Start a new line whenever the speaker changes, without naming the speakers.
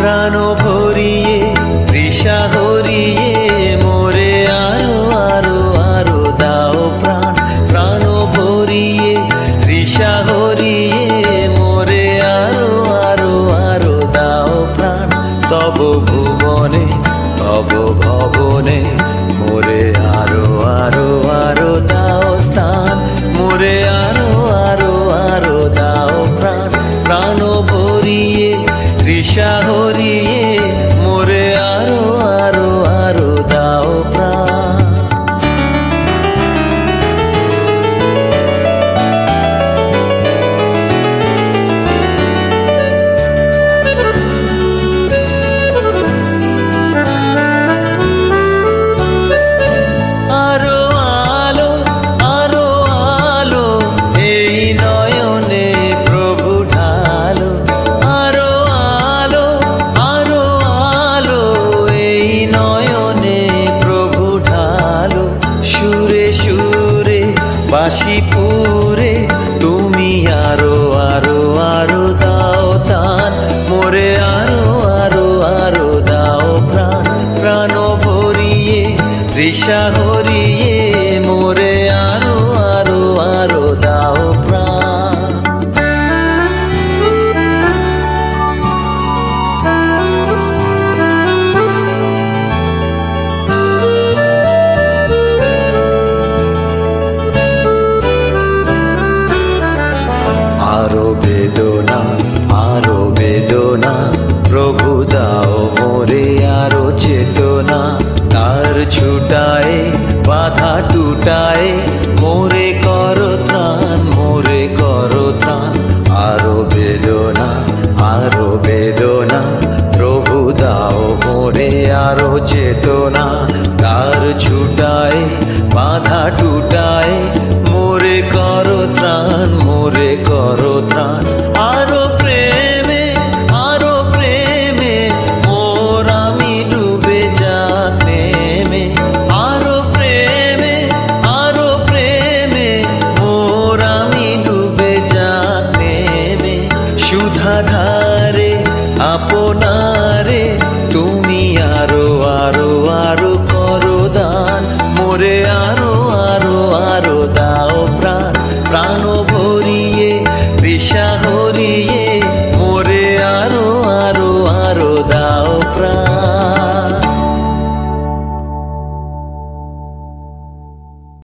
প্রাণ ভরিয়ে তৃষা হরিয়ে মোরে আরো আরো আরো দাও প্রাণ। প্রাণ ভরিয়ে তৃষা হরিয়ে মোরে আরো আরো আরো দাও প্রাণ। তব ভুবনে তব ভবনে মোরে আরো আরো আরো দাও স্থান। মোরে আরো আরো আরো দাও প্রাণ। প্রাণ ভরিয়ে তৃষা হরিয়ে মোরে আরো আরো আরো দাও প্রাণ। আরো আলো আরো আলো এই নয়নে প্রভু ঢালো। আরো আলো আরো আলো এই নয়নে প্রভু ঢালো। সুরে সুরে বাঁশি পুরে তুমি আরো আরো আরো দাও তান। মোরে আরো আরো আরো দাও প্রাণ। প্রাণ ভরিয়ে তৃষা হরিয়ে মোরে আরো আরো আরো দাও প্রাণ। আরো বেদনা আরো বেদনা প্রভু দাও মোরে আরো চেতনা। তার ছুটায় বাধা টুটায় মোরে করো ত্রাণ। মোরে করো ত্রাণ। আরো বেদনা আরো বেদনা প্রভু দাও মোরে আরো চেতনা। তার ছুটায় বাধা টুটায় মোরে করো ত্রাণ। মোরে করো ত্রাণ। আরো প্রেমে মোর আমি ডুবে যাক নেমে। আরো প্রেমে মোর আমি ডুবে যাক নেমে। সুধাধারে আপনারে